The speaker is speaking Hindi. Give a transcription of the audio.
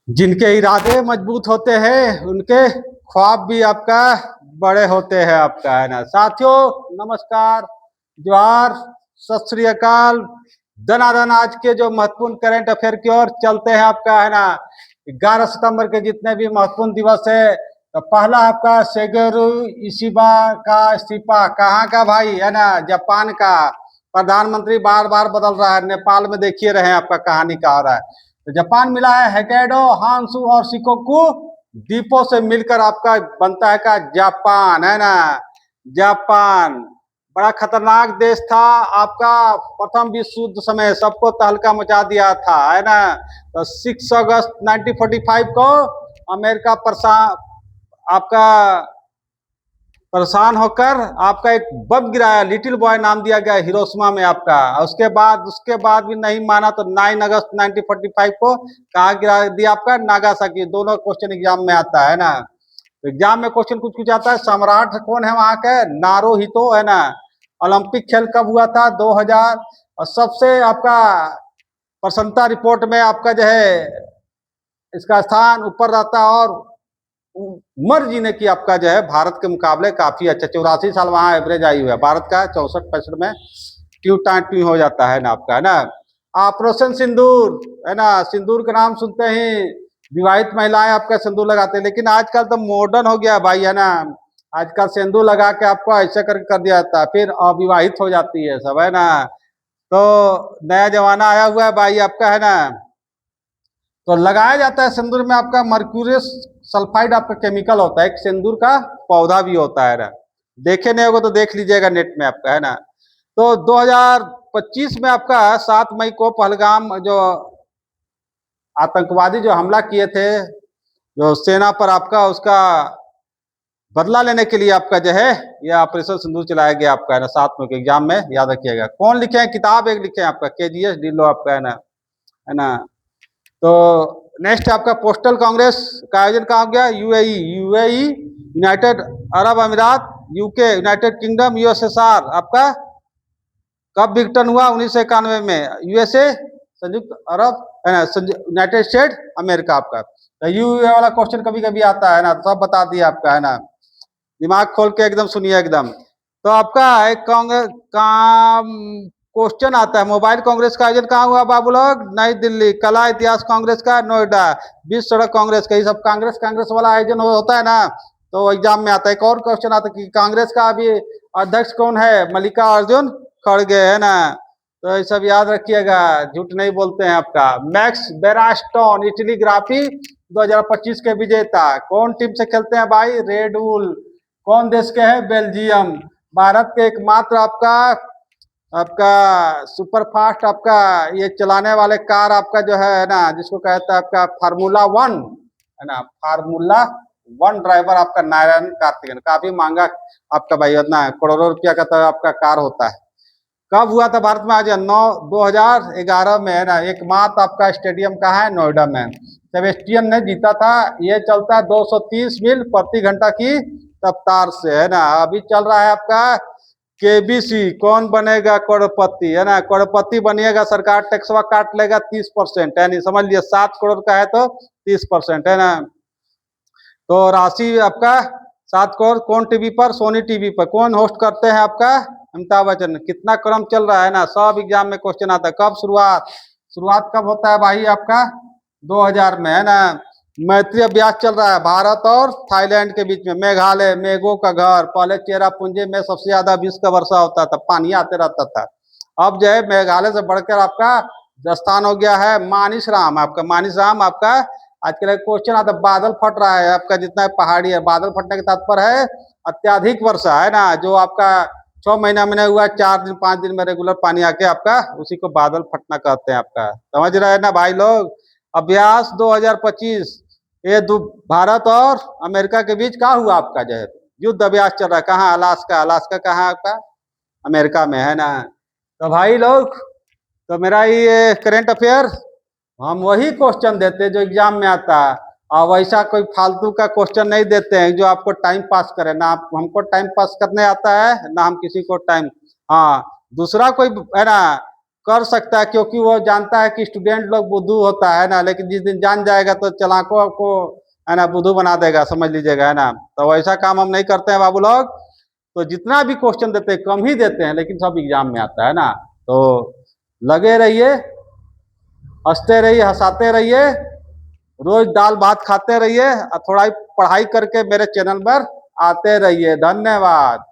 जिनके इरादे मजबूत होते हैं उनके ख्वाब भी आपका बड़े होते हैं आपका, है ना साथियों। नमस्कार, जोहार, सत श्री अकाल। दनादन आज के जो महत्वपूर्ण करंट अफेयर की ओर चलते हैं आपका, है ना। 11 सितंबर के जितने भी महत्वपूर्ण दिवस है, तो पहला आपका शिगेरू इशिबा का इस्तीफा। कहाँ का भाई, है ना, जापान का। प्रधानमंत्री बार बार बदल रहा है। नेपाल में देखिए रहे हैं आपका कहानी का हो रहा है। तो जापान मिला है होक्काइडो, हांसू और शिकोकू द्वीपों से मिलकर आपका बनता है का जापान, है ना। जापान बड़ा खतरनाक देश था आपका। प्रथम विश्व युद्ध समय सबको तहलका मचा दिया था, है ना। तो 6 अगस्त 1945 को अमेरिका आपका परेशान होकर आपका एक बम गिराया, लिटिल बॉय नाम दिया गया हिरोशिमा में आपका। उसके बाद भी नहीं माना तो 9 अगस्त 1945 को कहा गिरा दिया आपका, नागासाकी। दोनों क्वेश्चन एग्जाम में आता है ना। तो एग्जाम में क्वेश्चन कुछ कुछ आता है। सम्राट कौन है वहां के? नारुहितो, है ना। ओलंपिक खेल कब हुआ था? 2000। और सबसे आपका प्रसन्नता रिपोर्ट में आपका जो है इसका स्थान ऊपर रहता है। और उम्र जीने की आपका जो है भारत के मुकाबले काफी अच्छा, 84 साल वहां एवरेज आई हुई है। भारत का 64-65 में ट्यू हो जाता है ना आपका, है ना। ऑपरेशन सिंदूर, है ना। सिंदूर का नाम सुनते ही विवाहित महिलाएं आपका सिंदूर लगाते हैं, लेकिन आजकल तो मॉडर्न हो गया भाई, है ना। आजकल सिंदूर लगा के आपको ऐसे कर दिया जाता है, फिर अविवाहित हो जाती है सब, है ना। तो नया जमाना आया हुआ है भाई आपका, है ना। तो लगाया जाता है सिंदूर में आपका मर्क्यूरियस सल्फाइड आपका केमिकल होता है। एक सिंदूर का पौधा भी होता है ना। देखे नहीं होगा तो देख लीजिएगा नेट में आपका, है ना। तो 2025 में आपका 7 मई को पहलगाम जो आतंकवादी जो हमला किए थे, जो सेना पर आपका, उसका बदला लेने के लिए आपका जो है यह ऑपरेशन सिंदूर चलाया गया आपका, है ना। 7 मई के एग्जाम में याद रखिएगा। कौन लिखे हैं? किताब एक लिखे हैं आपका, KGS ढिल्लो आपका, है ना, है ना। तो नेक्स्ट आपका पोस्टल कांग्रेस का आयोजन कहा गया? यूएई, यूनाइटेड अरब अमीरात, यूके, यूनाइटेड किंगडम, यूएसएसआर आपका कब विघटन हुआ? 1991 में। यूएसए संयुक्त अरब, है ना, यूनाइटेड स्टेट अमेरिका आपका। तो यूए वाला क्वेश्चन कभी कभी आता है ना, सब बता दिया आपका, है ना। दिमाग खोल के एकदम सुनिए एकदम। तो आपका एक कांग्रेस काम क्वेश्चन आता है, मोबाइल कांग्रेस का आयोजन कहाँ हुआ बाबू लोग? नई दिल्ली। कला इतिहास कांग्रेस का नोएडा। विश्व सड़क कांग्रेस का, ये सब कांग्रेस कांग्रेस वाला आयोजन होता है ना। तो एग्जाम में आता है। एक और क्वेश्चन आता है कि कांग्रेस का अभी अध्यक्ष कौन है? मल्लिकार्जुन खड़गे, है ना। तो ये सब याद रखिएगा, झूठ नहीं बोलते हैं आपका। मैक्स बेरास्टोन इटली ग्राफी 2025 के विजेता। कौन टीम से खेलते हैं भाई? Red bull. कौन देश के हैं? बेल्जियम। भारत के एकमात्र आपका आपका सुपर फास्ट आपका ये चलाने वाले कार आपका जो है ना, जिसको कहता है आपका फार्मूला 1, है ना। फार्मूला 1 ड्राइवर आपका नारायण कार्तिकेयन। काफी महंगा आपका भाई, इतना करोड़ों रुपया का तो आपका कार होता है। कब हुआ था भारत में? आज 2011 में, है ना। एकमात्र आपका स्टेडियम कहाँ है? नोएडा में। सेबेस्टियन ने जीता था। ये चलता है 230 मील प्रति घंटा की रफ्तार से, है ना। अभी चल रहा है आपका KBC। कौन बनेगा करोड़पति, है ना। करोड़पति बनिएगा, सरकार टैक्सवा काट लेगा 30%, है नहीं, समझ लिया। 7 करोड़ का है तो 30%, है ना। तो राशि आपका 7 करोड़। कौन टीवी पर? सोनी टीवी पर। कौन होस्ट करते हैं आपका? अमिताभ बच्चन। कितना क्रम चल रहा है ना, सब एग्जाम में क्वेश्चन आता है। कब शुरुआत कब होता है भाई आपका? 2000 में, है ना। मैत्री अभ्यास चल रहा है भारत और थाईलैंड के बीच में। मेघालय, मेघों का घर। पहले चेरापूंजी में सबसे ज्यादा विश्व का वर्षा होता था, पानी आते रहता था। अब जो है मेघालय से बढ़कर आपका स्थान हो गया है मानिसराम आपका। मानिसराम आपका आजकल एक क्वेश्चन आता है, बादल फट रहा है आपका, जितना पहाड़ी है। बादल फटने के तात्पर्य है अत्याधिक वर्षा, है ना। जो आपका 6 महीना में नहीं हुआ, 4 दिन 5 दिन में रेगुलर पानी आके आपका, उसी को बादल फटना कहते हैं आपका। समझ रहे हैं ना भाई लोग। अभ्यास 2025 ये भारत और अमेरिका के बीच क्या हुआ आपका जो है युद्ध अभ्यास चल रहा है। कहाँ? अलास्का। अलास्का कहाँ आपका? अमेरिका में, है ना। तो भाई लोग, तो मेरा ये करेंट अफेयर हम वही क्वेश्चन देते हैं जो एग्जाम में आता है, और वैसा कोई फालतू का क्वेश्चन नहीं देते हैं जो आपको टाइम पास करे ना। आप हमको टाइम पास करने आता है ना, हम किसी को टाइम। हाँ, दूसरा कोई, है ना, कर सकता है, क्योंकि वो जानता है कि स्टूडेंट लोग बुद्धू होता है ना, लेकिन जिस दिन जान जाएगा तो चालाकों को है ना बुद्धू बना देगा, समझ लीजिएगा, है ना। तो वैसा काम हम नहीं करते हैं बाबू लोग। तो जितना भी क्वेश्चन देते हैं कम ही देते हैं, लेकिन सब एग्जाम में आता है ना। तो लगे रहिए, हंसते रहिए, हंसाते रहिए, रोज दाल भात खाते रहिए और थोड़ा पढ़ाई करके मेरे चैनल पर आते रहिए। धन्यवाद।